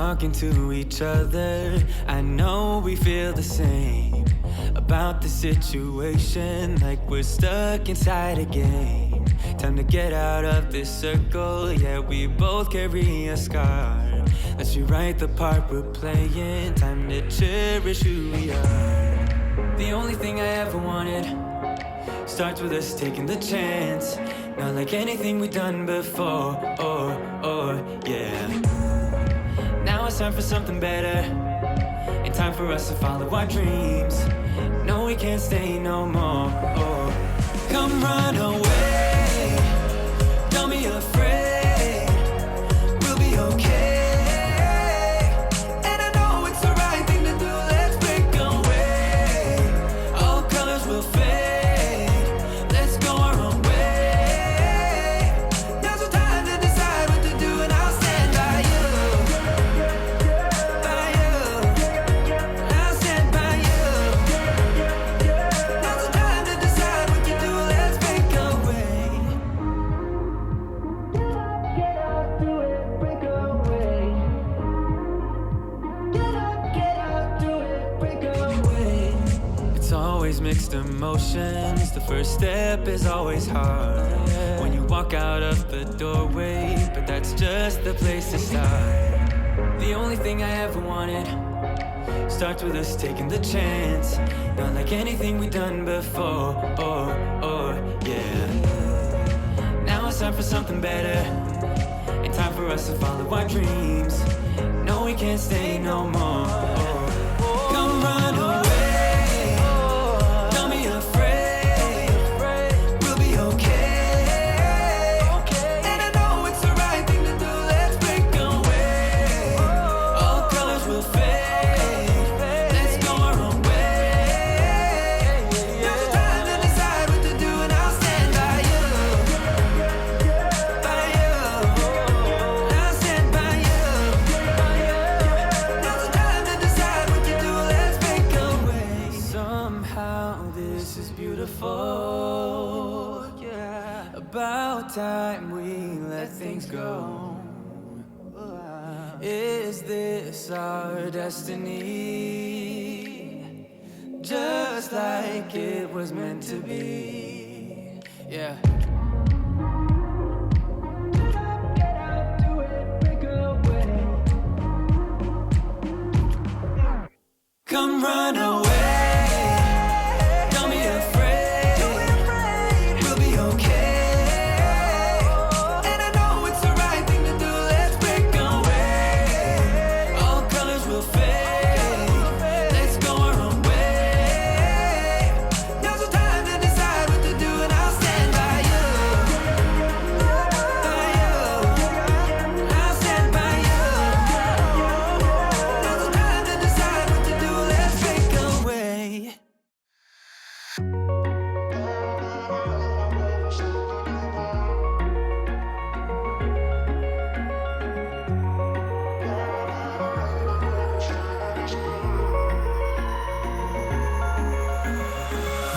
talking to each other. I know we feel the same about the situation, like we're stuck inside a game. Time to get out of this circle, yeah, we both carry a scar. Let's rewrite the part we're playing, time to cherish who we are. The only thing I ever wanted starts with us taking the chance. Not like anything we've done before, yeah. Now it's time for something better, and time for us to follow our dreams. No, we can't stay no more. Come run away, don't be afraid, we'll be okay. And I know it's the right thing to do, let's break away. All colors will fade, let's go our own way. Now's the time to decide what to do, and I'll stand by you. By you, I'll stand by you. Now's the time to decide what to do, let's break away. Get up, do it, break away. Get up, do it, break away. It's always mixed emotions. The first step is always hard when you walk out of the doorway, but that's just the place to start. The only thing I ever wanted starts with us taking the chance. Not like anything we've done before, yeah. Now it's time for something better, and time for us to follow our dreams. No, we can't stay no more. Come run away, don't be afraid, we'll be okay. And I know it's the right thing to do, let's break away. All colors will fade, let's go our own way. Now's the time to decide what to do, and I'll stand by you. By you, I'll stand by you. Now's the time to decide what to do, let's break away. Somehow this is beautiful, yeah. About time we let things go. Is this our destiny? Just like it was meant to be, yeah. Get out, do it, break away. Come run away, don't be afraid, we'll be okay. And I know it's the right thing to do, let's break away. All colors will fade, let's go our own way. Now's the time to decide what to do, and I'll stand by you. By you, I'll stand by you. Now's the time to decide what to do, let's break away.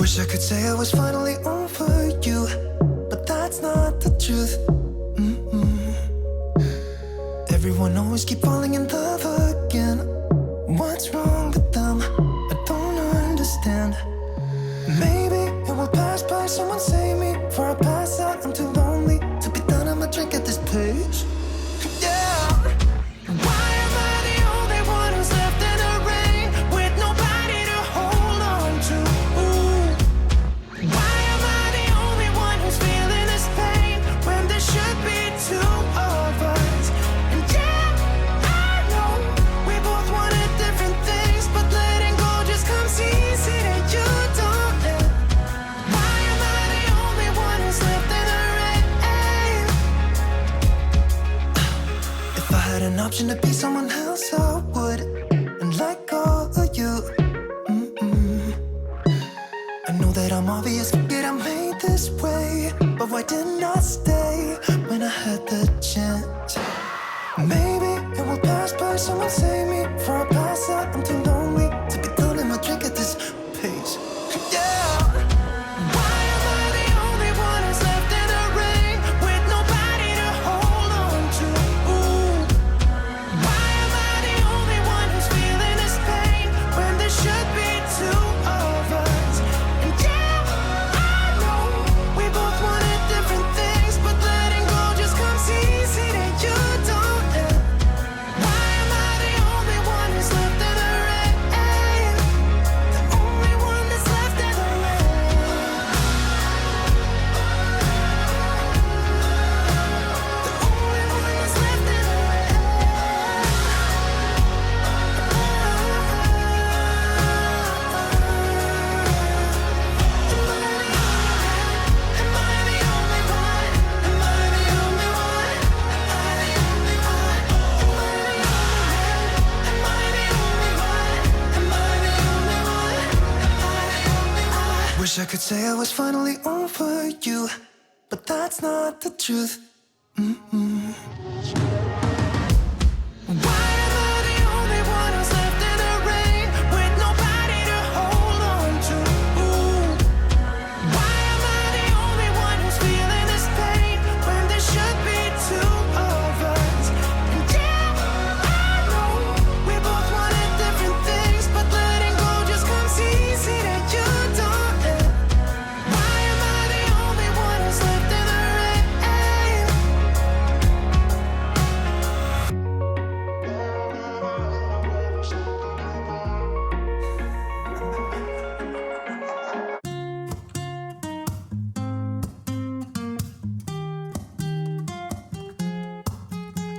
Wish I could say I was finally over you, but that's not the truth. Everyone always keep falling in love again. What's wrong with them? I don't understand. Maybe it will pass by, someone save me. Before I pass out, I'm too lonely to be done. I'ma drink at this pace. Yeah. Why am I the only one who's left in the rain with nobody to hold on to? Why am I the only one who's feeling this pain when there should be two of us? And yeah, I know we both wanted different things, but letting go just comes easy to you, don't it? Why am I the only one who's left in the rain? If I had an option to be someone else, I would, and let go of you. I know that I'm obvious, forget I'm made this way, but why didn't I stay when I had the chance? Maybe it will pass by, someone save me. Before I pass out, I'm too lonely to be done. I'ma drink at this pace. Yeah. Why am I the only one who's left in the rain with nobody to hold on to? Why am I the wish I could say I was finally over you, but that's not the truth. Why am I the only one who's left in the rain with nobody to hold on to? Why am I the only one who's feeling this pain when there should be two of us? And yeah, I know we both wanted different things, but letting go just comes easy to you, darling. Why am I the only one who's left in the rain?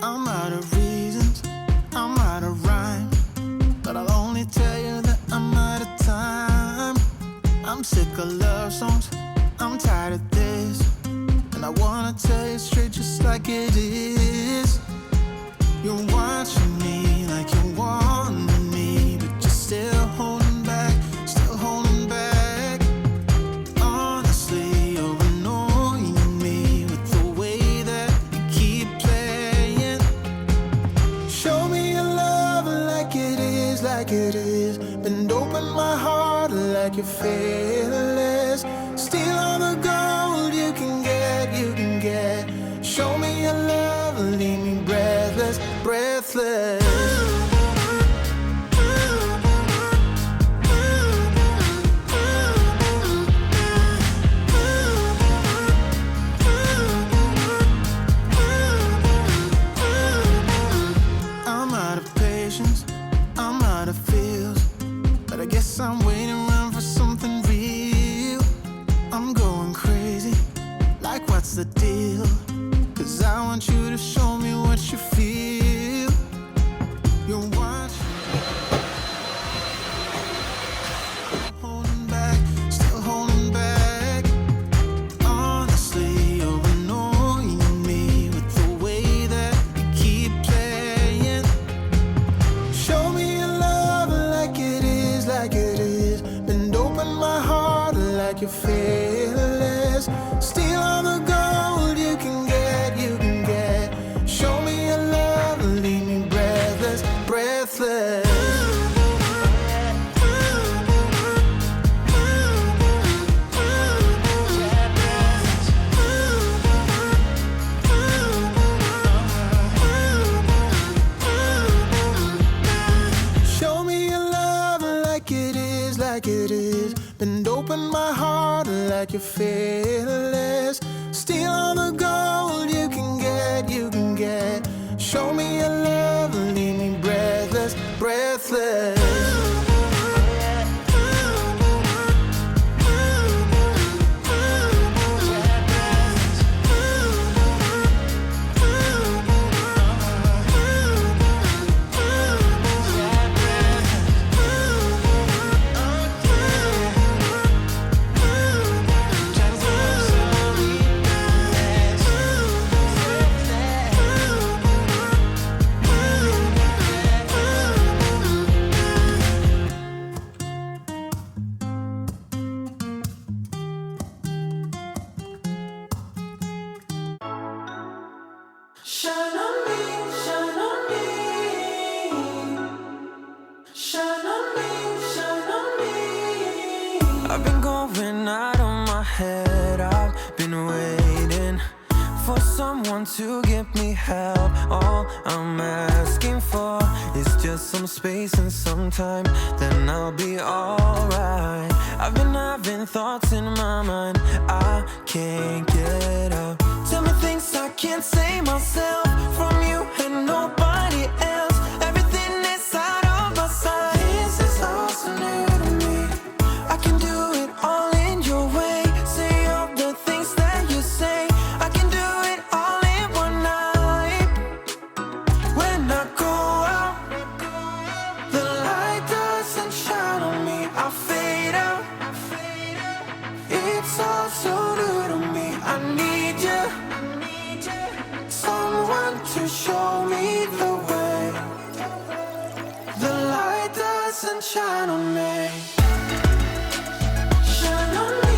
I'm out of reasons, I'm out of rhyme, but I'll only tell you that I'm out of time. I'm sick of love songs, I'm tired of this, and I wanna tell you straight just like it is. You're watching me like you want me, but you're still holding back, still holding back. Honestly, you're annoying me with the way that you keep playing. Show me your love like it is, like it is. Bend open my heart like you're fearless. Steal all the gold you can get, you can get. Show me your love, leave me breathless, breathless. I'm out of patience, I'm out of feels, but I guess I'm waiting around for something real. I'm going crazy, like what's the deal? 'Cause I want you to show me what you feel. You're watching, holding back, still holding back. Honestly, you're annoying me with the way that you keep playing. Show me your love like it is, like it is. Bend open my heart like you're fearless. Steal all the gold you can get, you can get. Show me your love, leave me breathless, breathless. Show me your love like it is, like it is. Bend open my heart like you're fearless. Steal all the gold you can get, you can get. Show me your love, leave me breathless, breathless. Shine on me, shine on me. Shine on me, shine on me. I've been going out of my head. I've been waiting for someone to give me help. All I'm asking for is just some space and some time, then I'll be alright. I've been having thoughts in my mind I can't get out. Tell me things I can't say myself, from you and nobody else. Everything is out of my sight. This is all so new to me. I can do it all in your way. Say all the things that you say. I can do it all in one night. When I go out, the light doesn't shine on me. I fade out. It's all so new to me. I need you, someone to show me the way. The light doesn't shine on me. Shine on me.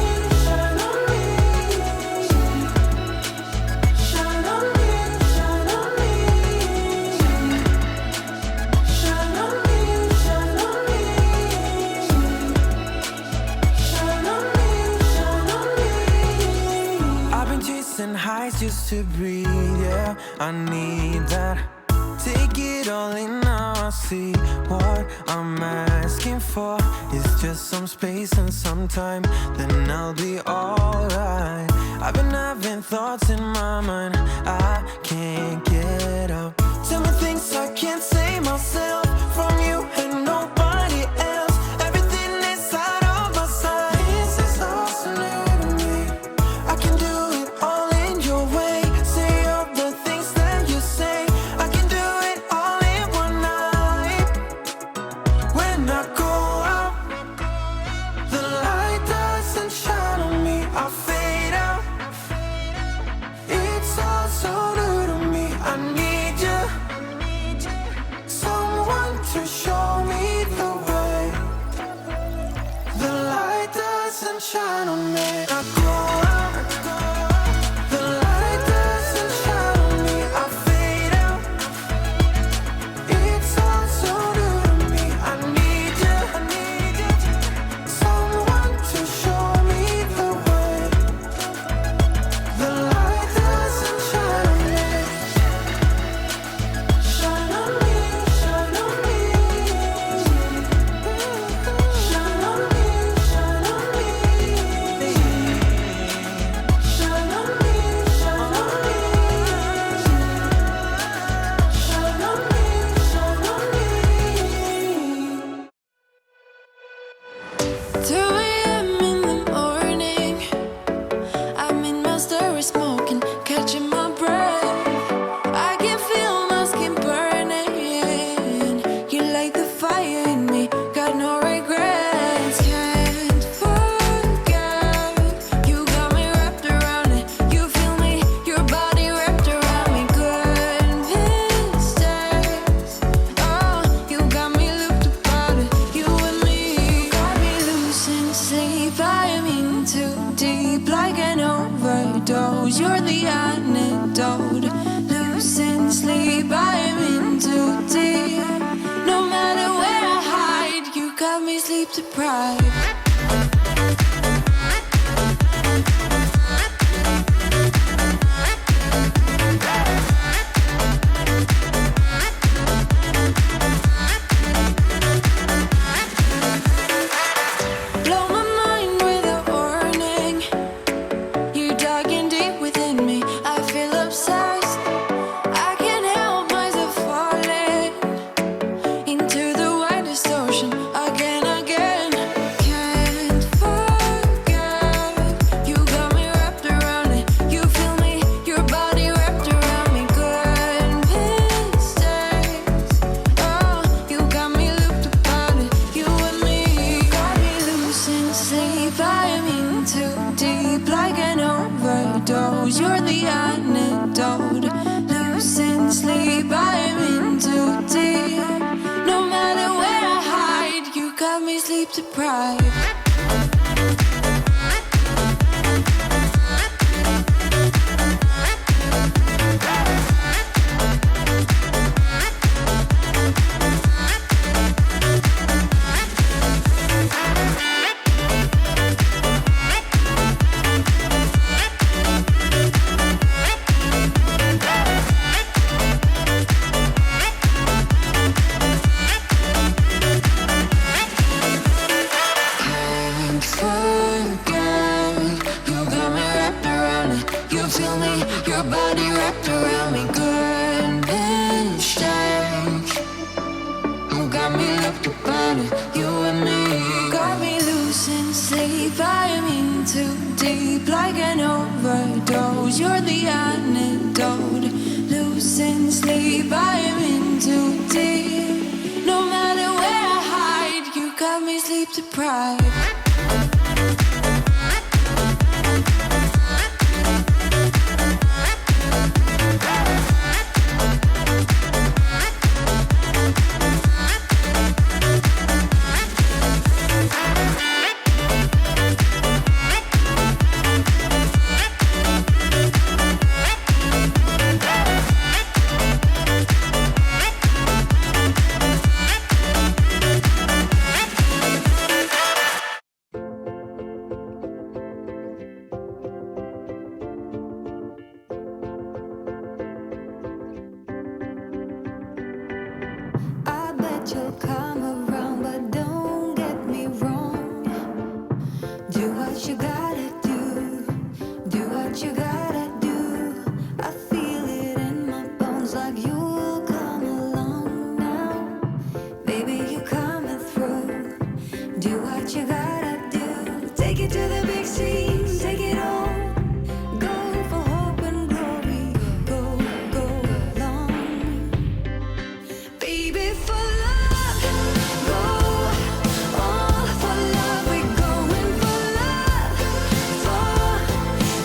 highs just to breathe, yeah, I need that. Take it all in now, I see what I'm asking for. It's just some space and some time, then I'll be alright. I've been having thoughts in my mind I can't get out. Tell me things I can't say myself from you and nobody else. Everything is out of my sight. This is all so new to me. I can do it all in your way. Say all the things that you say. I can do it all in one night. When I go out, the light doesn't shine on me, I fade out. It's all so new to me, I need you. Someone to show me the way. The light doesn't shine on me, I go out. The light doesn't shine on me, I fade out. It's all so new to me, I need you. Someone to show me the way. The light doesn't shine on me. Shine on me, shine on me. Shine on me, shine on me. Shine on me, shine on me. Shine on me, shine on me. 2 a.m. in the morning, I'm in my story smoking, catching my breath. I can feel my skin burning. You light the fire in me, got no regrets. Can't forget, you got me wrapped around it. You feel me, your body wrapped around me. Good mistakes. Oh, you got me looped about it. You and me got me losing sleep. I'm in too deep, like an overdose. You're the antidote. Losing sleep, I'm in too deep. No matter where I hide, you got me sleep deprived. Blow my mind with a warning. You digging deep within me, I feel obsessed. I can't help myself falling into the widest ocean again, again. Can't forget, you got me wrapped around it. You feel me, your body wrapped around me. Good mistakes. Oh, you got me looped about it. You and me got me losing sleep. I'm in too deep, like an overdose. You're the antidote. Losing sleep, I'm in too deep. No matter where I hide, you got me sleep deprived. Can't forget, you got me wrapped around it. You feel me, your body wrapped around me. Good mistake. You got me looped about it. You and me got me losing sleep. I'm in too deep, like an overdose. You're the antidote. Losing sleep, I'm in too deep. No matter where I hide, you got me sleep deprived. gotta do. Take it to the big scene, take it on. Go for hope and glory. Go, go long. Baby, for love, go all for love. We're going for love, for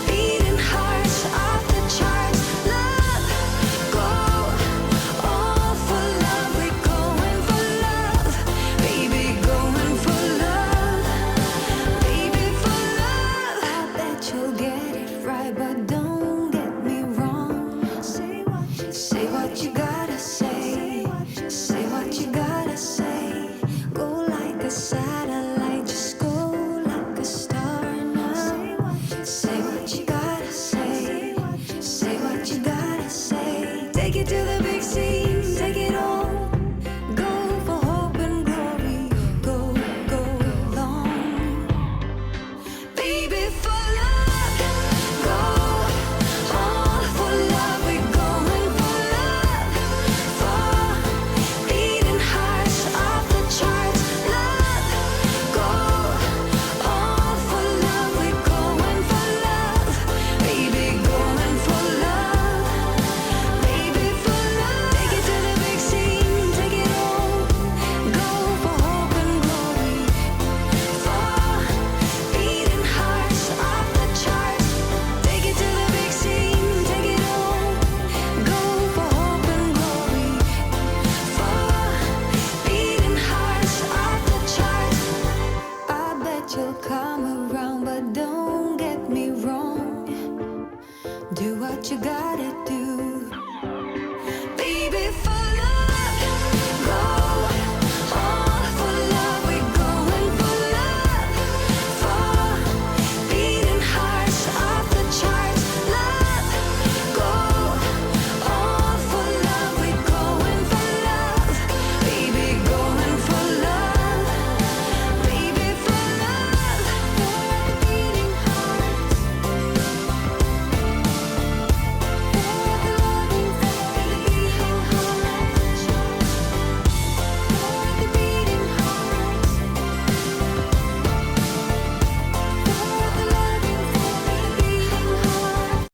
beating hearts off the charts. Love, go all for love. We're going for love, baby, going for love, baby, for love. I bet you'll get it right, but don't get me wrong. Say what you gotta say. Say what you gotta say. Go like a satellite, just go like a star now. Say what you gotta say. Say what you gotta say. Take it to the big scene, take it all. Go for hope and glory. Go, go long. Baby, for love, go all for love. We're going for love, for beating hearts off the charts. Love, go all for love. We're going for love, baby, going for love, baby, for love. Take it to the big scene, take it all. Go for hope and glory, for beating hearts off the charts. Take it to the big scene, take it all. Go for hope and glory, for beating hearts off the charts. I bet you'll come around, but don't get me wrong. Do what you gotta do.